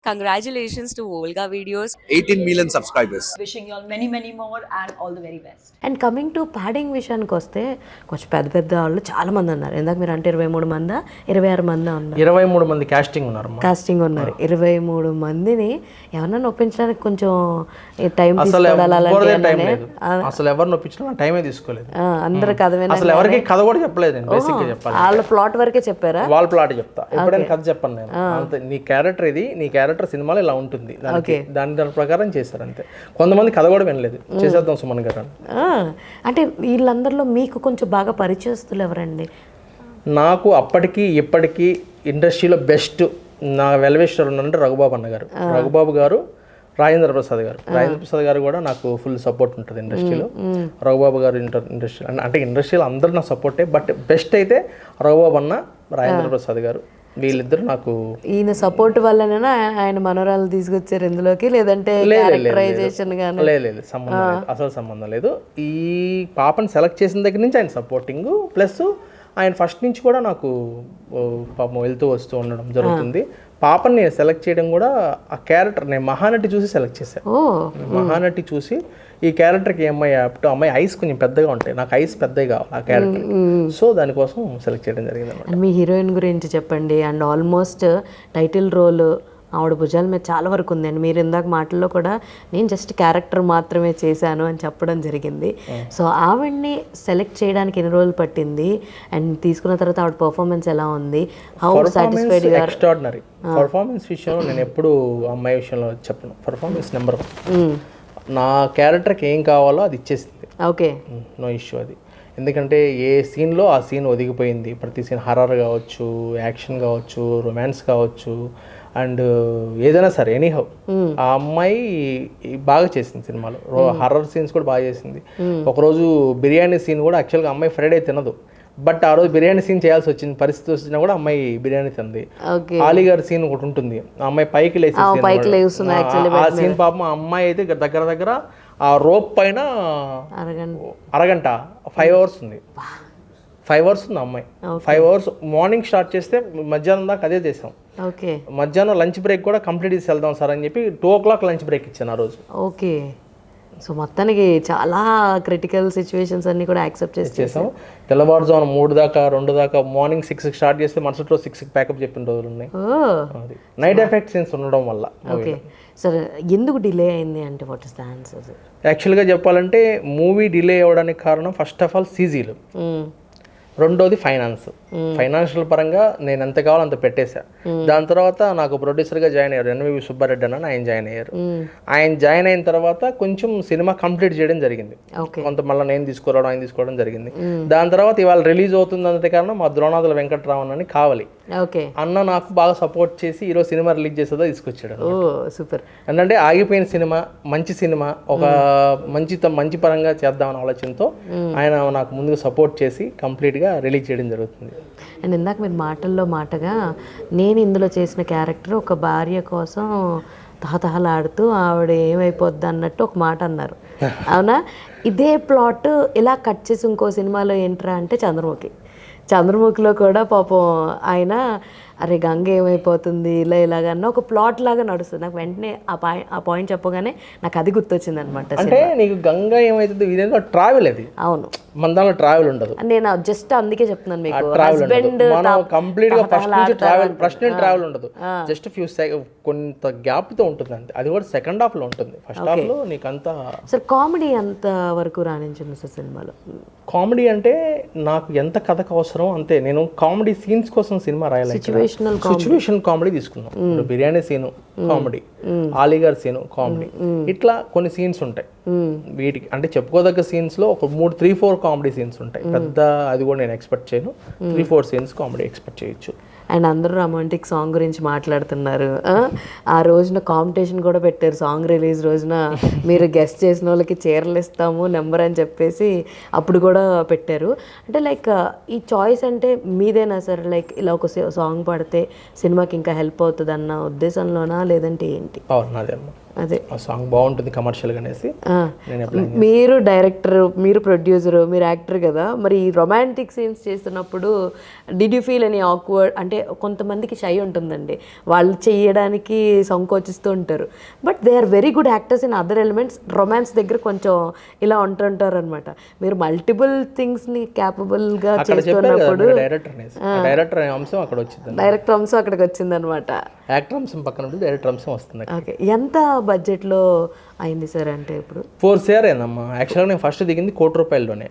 Congratulations to Volga Videos. 18 million subscribers. Wishing you all many, many more and all the very best. And coming to padding విషయానికి వస్తే కొంచెం పెద్ద పెద్ద వాళ్ళు చాలా మంది ఉన్నారు. ఇందాక మీరు అంటే 23 మందా 26 మందా ఉన్నారు? 23 మంది కాస్టింగ్ ఉన్నారు. కాస్టింగ్ ఉన్నారు. 23 మందిని ఎవరన్నా ఒప్పించడానికి కొంచెం టైం తీసుకోవాలి. అసలు ఎవరిని ఒప్పించినా టైమే తీసుకోలేదు. అందరు కథ అసలు ఎవరికి కథ కూడా చెప్పలేదు. బేసిక్ గా చెప్పాలి, వాళ్ళ ప్లాట్ వరకే చెప్పారా? వాళ్ళ ప్లాట్ చెప్తా, ఎప్పుడైనా కథ చెప్పను నేను. అంతే, నీ క్యారెక్టర్ ఇది, నీ క్యారెక్టర్ సినిమాలో ఇలా ఉంటుంది, దాని ప్రకారం చేశారు అంతే. కొంతమంది కథ కూడా వినలేదు, చేసేద్దాం సుమన్ గారు. అంటే వీళ్ళందరిలో మీకు కొంచెం బాగా పరిచయస్తులు ఎవరండి? నాకు అప్పటికి ఇప్పటికీ ఇండస్ట్రీలో బెస్ట్ నా వెల్విషర్ ఉన్నారంటే రఘుబాబు అన్న గారు. రఘుబాబు గారు, రాజేంద్ర ప్రసాద్ గారు. రాజేంద్ర ప్రసాద్ గారు కూడా నాకు ఫుల్ సపోర్ట్ ఉంటుంది ఇండస్ట్రీలో. రఘుబాబు గారు ఇండస్ట్రీ అంటే ఇండస్ట్రీలో అందరూ నా సపోర్టే, బట్ బెస్ట్ అయితే రఘుబాబు అన్న, రాజేంద్ర ప్రసాద్ గారు, వీళ్ళిద్దరు నాకు. ఈయన సపోర్ట్ వల్లనేనా ఆయన మనోరాలు తీసుకొచ్చారు ఇందులోకి, లేదంటే క్యారెక్టరైజేషన్ గాని? లేదు, సంబంధం లేదు, అసలు సంబంధం లేదు. ఈ పాపని సెలెక్ట్ చేసిన దగ్గర నుంచి ఆయన సపోర్టింగ్, ప్లస్ ఆయన ఫస్ట్ నుంచి కూడా నాకు పాపం వెళ్తూ వస్తూ ఉండడం జరుగుతుంది. పాపని నేను సెలెక్ట్ చేయడం కూడా ఆ క్యారెక్టర్ నేను మహానటి చూసి సెలెక్ట్ చేశాను. మహానటి చూసి ఈ క్యారెక్టర్కి అమ్మాయి యాప్ట్, అమ్మాయి ఐస్ కొంచెం పెద్దగా ఉంటాయి, నాకు ఐస్ పెద్దగా కావాలి ఆ క్యారెక్టర్. సో దానికోసం సెలెక్ట్ చేయడం జరిగింది అనమాట. మీ హీరోయిన్ గురించి చెప్పండి. అండ్ ఆల్మోస్ట్ టైటిల్ రోల్ ఆవిడ భుజాల మీద చాలా వరకు ఉందండి. మీరు ఇందాక మాటల్లో కూడా నేను జస్ట్ క్యారెక్టర్ మాత్రమే చేశాను అని చెప్పడం జరిగింది. సో ఆవిడ్ని సెలెక్ట్ చేయడానికి ఎన్ని రోజులు పట్టింది, అండ్ తీసుకున్న తర్వాత ఆవిడ పర్ఫార్మెన్స్ ఎలా ఉంది? How satisfied? ఎక్స్ట్రాడినరీ పర్ఫార్మెన్స్ విషయంలో నేను ఎప్పుడు అమ్మాయి విషయంలో చెప్పను, పర్ఫార్మెన్స్ నెంబర్ 1. నా క్యారెక్టర్కి ఏం కావాలో అది ఇచ్చేసింది. ఓకే, నో ఇష్యూ అది. ఎందుకంటే ఏ సీన్లో ఆ సీన్ ఒదిగిపోయింది. ప్రతి సీన్ హర్రర్ కావచ్చు, యాక్షన్ కావచ్చు, రొమాన్స్ కావచ్చు, అండ్ ఏదైనా సరే ఎనీహౌ ఆ అమ్మాయి బాగా చేసింది సినిమాలో. హర్రర్ సీన్స్ కూడా బాగా చేసింది. ఒకరోజు బిర్యానీ సీన్ కూడా యాక్చువల్గా అమ్మాయి ఫ్రైడే తినదు, బట్ ఆ రోజు బిర్యానీ సీన్ చేయాల్సి వచ్చింది, పరిస్థితి వచ్చినా కూడా అమ్మాయి బిర్యానీ తింది. ఆలీ గారి సీన్ ఒకటి ఉంటుంది, ఆ అమ్మాయి పైకి లేచి ఆ సీన్ పాపం ఆ అమ్మాయి అయితే దగ్గర ఆ రోప్ పైన అరగంట 5 hours ఉంది. 5 hours ఉంది అమ్మాయి. 5 hours మార్నింగ్ స్టార్ట్ చేస్తే మధ్యాహ్నం దాకా అదే చేసాం. ఓకే, మధ్యాహ్నం లంచ్ బ్రేక్ కూడా కంప్లీట్ చేసి వెళ్దాం సార్ అని చెప్పి 2 o'clock లంచ్ బ్రేక్ ఇచ్చాను ఆ రోజు. ఓకే, సో మొత్తానికి చాలా క్రిటికల్ సిచ్యువేషన్స్ అన్ని కూడా యాక్సెప్ట్ చేసాం. తెల్లవారుజామున 3 దాకా 2 దాకా, మార్నింగ్ 6కి స్టార్ట్ చేస్తే మరుసటి రోజు 6కి ప్యాకప్ చెప్పిన రోజులు ఉన్నాయి. నైట్ ఎఫెక్ట్ సీన్స్ ఉండడం వల్ల. ఓకే సార్, ఎందుకు డిలే అయింది అంటే వాట్ ఇస్ ద ఆన్సర్? యాక్చువల్గా చెప్పాలంటే మూవీ డిలే అవ్వడానికి కారణం ఫస్ట్ ఆఫ్ ఆల్ సీజీలు, రెండోది ఫైనాన్షియల్ పరంగా నేను ఎంత కావాలో అంత పెట్టేశా. దాని తర్వాత నాకు ప్రొడ్యూసర్గా జాయిన్ అయ్యారు ఎన్వి సుబ్బారెడ్డి అని, ఆయన జాయిన్ అయ్యారు. ఆయన జాయిన్ అయిన తర్వాత కొంచెం సినిమా కంప్లీట్ చేయడం జరిగింది. కొంత మళ్ళీ నేను ఆయన తీసుకోవడం జరిగింది. దాని తర్వాత ఇవాళ రిలీజ్ అవుతుంది అంతే కారణం మా ద్రోణాదుల వెంకట్రామన్ అని కావాలి అన్న నాకు బాగా సపోర్ట్ చేసి ఈరోజు సినిమా రిలీజ్ చేసేదో తీసుకొచ్చాడు. సూపర్. ఎందుకంటే ఆగిపోయిన సినిమా, మంచి సినిమా, ఒక మంచి పరంగా చేద్దామని ఆలోచనతో ఆయన నాకు ముందుగా సపోర్ట్ చేసి కంప్లీట్గా రిలీజ్ చేయడం జరుగుతుంది. అండ్ ఇందాక మీరు మాటగా నేను ఇందులో చేసిన క్యారెక్టర్ ఒక భార్య కోసం తహతహలాడుతూ ఆవిడ ఏమైపోద్ది అన్నట్టు ఒక మాట అన్నారు, అవునా? ఇదే ప్లాట్ ఇలా కట్ చేసి ఇంకో సినిమాలో ఏంట్రా అంటే చంద్రముఖిలో కూడా పాపం ఆయన అరే గంగ ఏమైపోతుంది ఇలాగన్న ఒక ప్లాట్ లాగా నడుస్తుంది. నాకు వెంటనే ఆ పాయింట్ చెప్పగానే నాకు అది గుర్తొచ్చింది అనమాట. అంటే నీకు గంగ ఏమైతుంది ఇదేంటో ట్రావెల్, అది అవును, మన దాంట్లో ట్రావెల్ ఉండదు. నేను జస్ట్ అందుకే చెప్తున్నాను మీకు, హస్బెండ్ కంప్లీట్ గా ఫస్ట్ ట్రావెల్ ఉండదు, జస్ట్ కొంత గ్యాప్ తో ఉంటుంది అంతే. అది కూడా సెకండ్ హాఫ్ లో ఉంటుంది, ఫస్ట్ హాఫ్ లో నీకు అంతా. సార్ కామెడీ ఎంత వరకు రాణించింది సార్ సినిమాలో? కామెడీ అంటే నాకు ఎంత కథకు అవసరం అంతే. నేను కామెడీ సీన్స్ కోసం సినిమా రాయాలి, సిచ్యువేషన్ కామెడీ తీసుకున్నాం. ఇప్పుడు బిర్యానీ సీను కామెడీ, ఆలీగార్ సీను కామెడీ, ఇట్లా కొన్ని సీన్స్ ఉంటాయి. వీటికి అంటే చెప్పుకోదగ్గ సీన్స్ లో ఒక 3-4 కామెడీ సీన్స్ ఉంటాయి. పెద్ద అది కూడా నేను ఎక్స్పెక్ట్ చేయను, 3-4 సీన్స్ కామెడీ ఎక్స్పెక్ట్ చేయొచ్చు. అండ్ అందరూ రొమాంటిక్ సాంగ్ గురించి మాట్లాడుతున్నారు. ఆ రోజున కాంపిటీషన్ కూడా పెట్టారు, సాంగ్ రిలీజ్ రోజున మీరు గెస్ట్ చేసిన వాళ్ళకి చీరలు ఇస్తాము నెంబర్ అని చెప్పేసి అప్పుడు కూడా పెట్టారు. అంటే లైక్ ఈ చాయిస్ అంటే మీదేనా సార్? లైక్ ఇలా ఒక సాంగ్ పాడితే సినిమాకి ఇంకా హెల్ప్ అవుతుంది అన్న ఉద్దేశంలోనా, లేదంటే ఏంటి? నాదే అమ్మా. అదే ఆ సాంగ్ బాగుంటుంది కమర్షియల్గా అనేసి ఆ. నేను అప్లై మీరు డైరెక్టర్, మీరు ప్రొడ్యూసర్, మీరు యాక్టర్ కదా, మరి రొమాంటిక్ సీన్స్ చేస్తున్నప్పుడు did you feel any awkward? అంటే కొంతమందికి షై ఉంటుందండి, వాళ్ళు చేయడానికి సంకోచిస్తూ ఉంటారు, but they are very good actors in other elements. Romance దగ్గర కొంచెం ఇలా ఉంటుంటారు అనమాట. మీరు మల్టిపుల్ థింగ్స్ని క్యాపబుల్గా అక్కడ చెప్పారు చేస్తున్నప్పుడు కదా డైరెక్టర్ అనేసి, డైరెక్టర్ అనే అంశం అక్కడ వచ్చింది, డైరెక్టర్ అంశం అక్కడికి వచ్చిందనమాట. యాక్టర్ అంశం పక్కన ఉంటే డైరెక్టర్ అంశం వస్తుంది. ఓకే, ఎంత బడ్జెట్లో అయింది సార్? అంటే ఇప్పుడు 4 CR అయిందమ్మా. యాక్చువల్గా నేను ఫస్ట్ దిగింది 1 కోటి రూపాయలలోనే,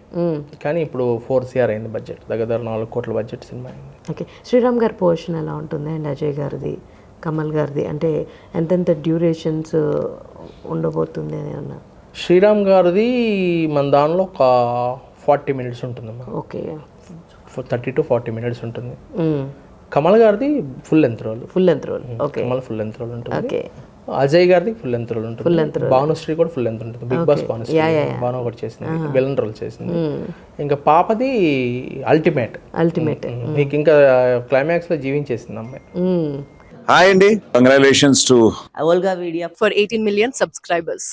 కానీ ఇప్పుడు 4 CR అయింది బడ్జెట్, దగ్గర 4 కోట్ల బడ్జెట్ సినిమా అయింది. ఓకే, శ్రీరామ్ గారి పోర్షన్ ఎలా ఉంటుంది అండ్ అజయ్ గారిది, కమల్ గారిది, అంటే ఎంతెంత డ్యూరేషన్స్ ఉండబోతుంది అని అన్నా? శ్రీరామ్ గారిది మన దానిలో ఒక 40 minutes ఉంటుందమ్మా, ఓకే, 30 to 40 minutes ఉంటుంది. కమల్ గారిది full length role. Full length role. Okay, Kamal full length role ఉంటుంది. ఓకే, అజయ్ గారిది ఫుల్ లెంత్ రోల్ ఉంటుంది. భానుశ్రీ కూడా ఫుల్ లెంత్ ఉంటుంది. బిగ్ బాస్ భానుశ్రీ, భాను ఒకటి చేసింది, విలన్ రోల్ చేసింది. ఇంకా పాపది అల్టిమేట్. మీకు ఇంకా క్లైమాక్స్ లో జీవించేసింది అమ్మాయి. హాయ్ అండి, congratulations to Olga Vidya For 18 million subscribers.